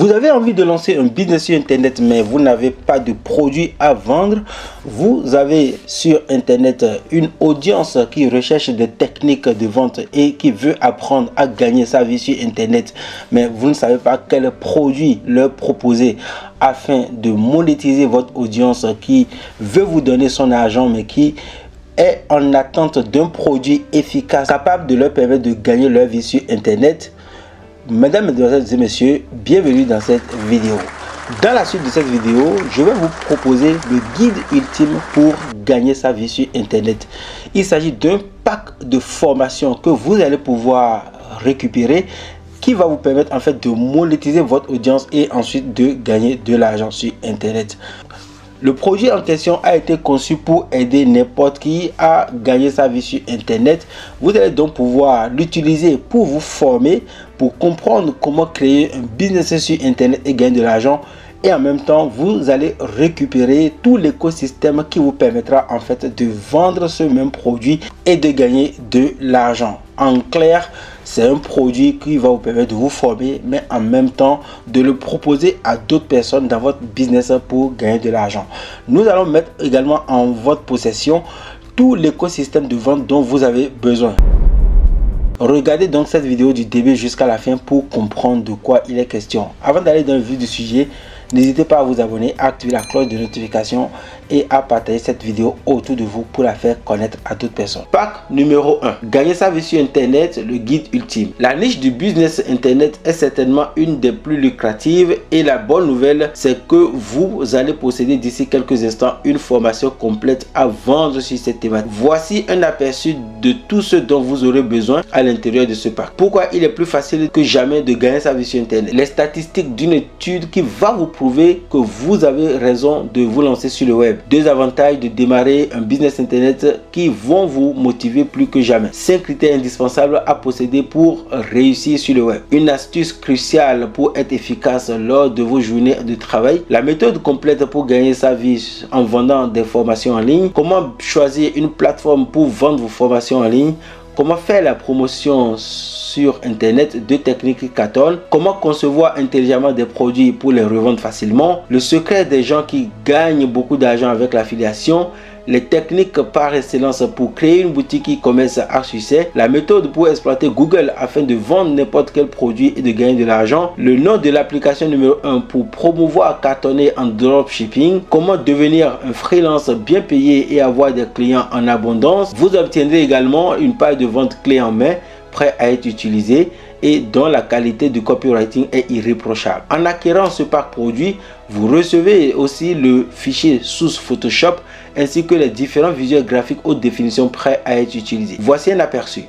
Vous avez envie de lancer un business sur Internet, mais vous n'avez pas de produit à vendre. Vous avez sur Internet une audience qui recherche des techniques de vente et qui veut apprendre à gagner sa vie sur Internet, mais vous ne savez pas quel produit leur proposer afin de monétiser votre audience qui veut vous donner son argent, mais qui est en attente d'un produit efficace capable de leur permettre de gagner leur vie sur Internet. Mesdames, Mesdemoiselles et Messieurs, bienvenue dans cette vidéo. Dans la suite de cette vidéo, je vais vous proposer le guide ultime pour gagner sa vie sur Internet. Il s'agit d'un pack de formation que vous allez pouvoir récupérer qui va vous permettre en fait de monétiser votre audience et ensuite de gagner de l'argent sur Internet. Le projet en question a été conçu pour aider n'importe qui à gagner sa vie sur Internet. Vous allez donc pouvoir l'utiliser pour vous former, pour comprendre comment créer un business sur Internet et gagner de l'argent. Et en même temps, vous allez récupérer tout l'écosystème qui vous permettra en fait de vendre ce même produit et de gagner de l'argent. En clair, c'est un produit qui va vous permettre de vous former, mais en même temps de le proposer à d'autres personnes dans votre business pour gagner de l'argent. Nous allons mettre également en votre possession tout l'écosystème de vente dont vous avez besoin. Regardez donc cette vidéo du début jusqu'à la fin pour comprendre de quoi il est question. Avant d'aller dans le vif du sujet, n'hésitez pas à vous abonner, à activer la cloche de notification et à partager cette vidéo autour de vous pour la faire connaître à d'autres personnes. Pack numéro 1. Gagner sa vie sur Internet, le guide ultime. La niche du business Internet est certainement une des plus lucratives et la bonne nouvelle, c'est que vous allez posséder d'ici quelques instants une formation complète à vendre sur cette thématique. Voici un aperçu de tout ce dont vous aurez besoin à l'intérieur de ce pack. Pourquoi il est plus facile que jamais de gagner sa vie sur Internet? Les statistiques d'une étude qui va vous prouver que vous avez raison de vous lancer sur le web. 2 avantages de démarrer un business Internet qui vont vous motiver plus que jamais. 5 critères indispensables à posséder pour réussir sur le web. Une astuce cruciale pour être efficace lors de vos journées de travail. La méthode complète pour gagner sa vie en vendant des formations en ligne. Comment choisir une plateforme pour vendre vos formations en ligne. Comment faire la promotion sur Internet, 2 techniques qui cartonnent. Comment concevoir intelligemment des produits pour les revendre facilement. Le secret des gens qui gagnent beaucoup d'argent avec l'affiliation. Les techniques par excellence pour créer une boutique e-commerce à succès. La méthode pour exploiter Google afin de vendre n'importe quel produit et de gagner de l'argent. Le nom de l'application numéro 1 pour promouvoir, cartonner en dropshipping. Comment devenir un freelance bien payé et avoir des clients en abondance. Vous obtiendrez également une page de vente clé en main prêt à être utilisé et dont la qualité de copywriting est irréprochable. En acquérant ce pack produit, vous recevez aussi le fichier source Photoshop ainsi que les différents visuels graphiques haute définition prêts à être utilisés. Voici un aperçu.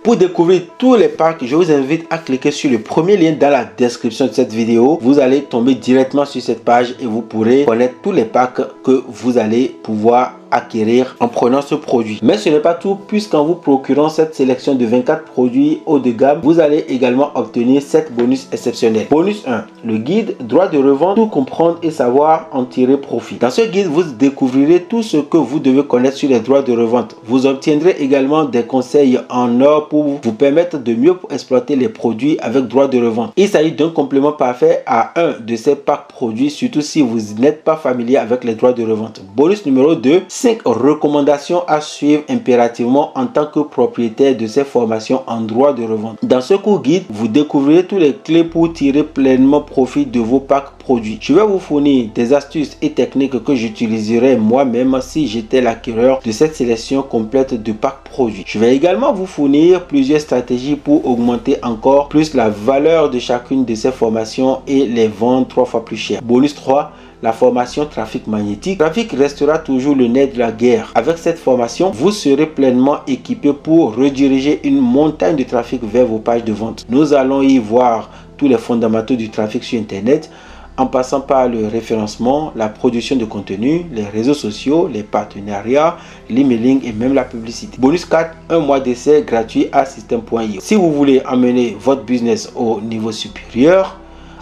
Pour découvrir tous les packs, je vous invite à cliquer sur le premier lien dans la description de cette vidéo. Vous allez tomber directement sur cette page et vous pourrez connaître tous les packs que vous allez pouvoir acquérir en prenant ce produit. Mais ce n'est pas tout, puisqu'en vous procurant cette sélection de 24 produits haut de gamme, vous allez également obtenir 7 bonus exceptionnels. Bonus 1. Le guide droit de revente, tout comprendre et savoir en tirer profit. Dans ce guide, vous découvrirez tout ce que vous devez connaître sur les droits de revente. Vous obtiendrez également des conseils en or pour vous permettre de mieux exploiter les produits avec droit de revente. Il s'agit d'un complément parfait à un de ces packs produits, surtout si vous n'êtes pas familier avec les droits de revente. Bonus numéro 2. 5 recommandations à suivre impérativement en tant que propriétaire de ces formations en droit de revente. Dans ce cours guide, vous découvrirez toutes les clés pour tirer pleinement profit de vos packs produits. Je vais vous fournir des astuces et techniques que j'utiliserai moi-même si j'étais l'acquéreur de cette sélection complète de packs produits. Je vais également vous fournir plusieurs stratégies pour augmenter encore plus la valeur de chacune de ces formations et les vendre 3 fois plus cher. Bonus 3. La formation trafic magnétique. Trafic restera toujours le nerf de la guerre. Avec cette formation, vous serez pleinement équipé pour rediriger une montagne de trafic vers vos pages de vente. Nous allons y voir tous les fondamentaux du trafic sur Internet, en passant par le référencement, la production de contenu, les réseaux sociaux, les partenariats, l'emailing et même la publicité. Bonus 4, un mois d'essai gratuit à System.io. Si vous voulez amener votre business au niveau supérieur,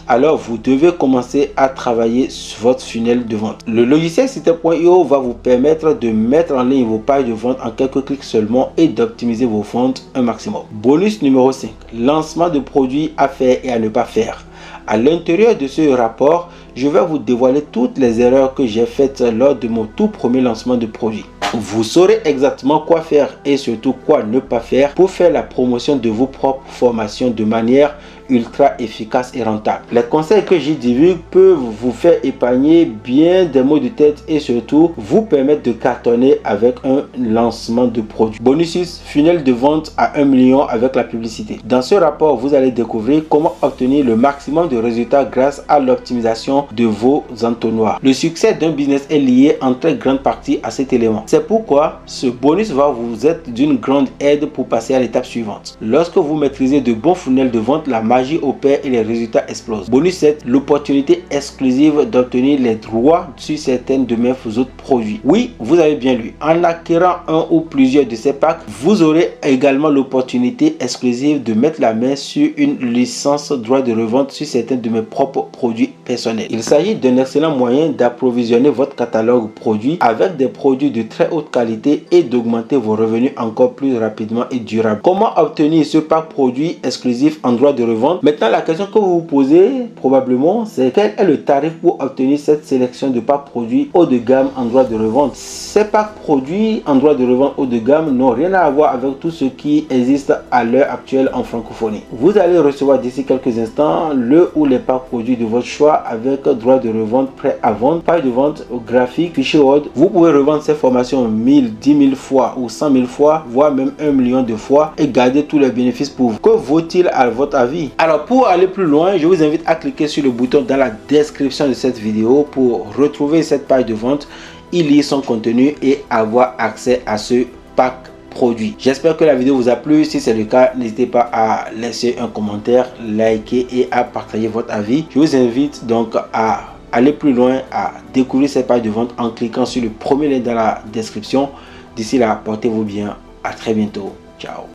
alors vous devez commencer à travailler sur votre funnel de vente. Le logiciel Systeme.io va vous permettre de mettre en ligne vos pages de vente en quelques clics seulement et d'optimiser vos ventes un maximum. Bonus numéro 5, lancement de produits à faire et à ne pas faire. À l'intérieur de ce rapport, je vais vous dévoiler toutes les erreurs que j'ai faites lors de mon tout premier lancement de produit. Vous saurez exactement quoi faire et surtout quoi ne pas faire pour faire la promotion de vos propres formations de manière ultra efficace et rentable. Les conseils que j'y divulgue peuvent vous faire épargner bien des maux de tête et surtout vous permettre de cartonner avec un lancement de produit. Bonus 6, funnel de vente à 1 million avec la publicité. Dans ce rapport, vous allez découvrir comment obtenir le maximum de résultats grâce à l'optimisation de vos entonnoirs. Le succès d'un business est lié en très grande partie à cet élément. C'est pourquoi ce bonus va vous être d'une grande aide pour passer à l'étape suivante. Lorsque vous maîtrisez de bons funnels de vente, la magie opère et les résultats explosent. Bonus 7, l'opportunité exclusive d'obtenir les droits sur certaines de mes autres produits. Oui, vous avez bien lu. En acquérant un ou plusieurs de ces packs, vous aurez également l'opportunité exclusive de mettre la main sur une licence droit de revente sur certains de mes propres produits personnels. Il s'agit d'un excellent moyen d'approvisionner votre catalogue produit avec des produits de très haute qualité et d'augmenter vos revenus encore plus rapidement et durablement. Comment obtenir ce pack produit exclusif en droit de revente? Maintenant, la question que vous vous posez probablement, c'est quel est le tarif pour obtenir cette sélection de packs produits haut de gamme en droit de revente? Ces packs produits en droit de revente haut de gamme n'ont rien à voir avec tout ce qui existe à l'heure actuelle en francophonie. Vous allez recevoir d'ici quelques instants le ou les packs produits de votre choix avec droit de revente prêt à vendre, page de vente graphique, fichier Word. Vous pouvez revendre ces formations 1000, 10 000 fois ou 100 000 fois, voire même 1 million de fois et garder tous les bénéfices pour vous. Que vaut-il à votre avis? Alors pour aller plus loin, je vous invite à cliquer sur le bouton dans la description de cette vidéo pour retrouver cette page de vente, y lire son contenu et avoir accès à ce pack produit. J'espère que la vidéo vous a plu. Si c'est le cas, n'hésitez pas à laisser un commentaire, liker et à partager votre avis. Je vous invite donc à aller plus loin, à découvrir cette page de vente en cliquant sur le premier lien dans la description. D'ici là, portez-vous bien. À très bientôt. Ciao.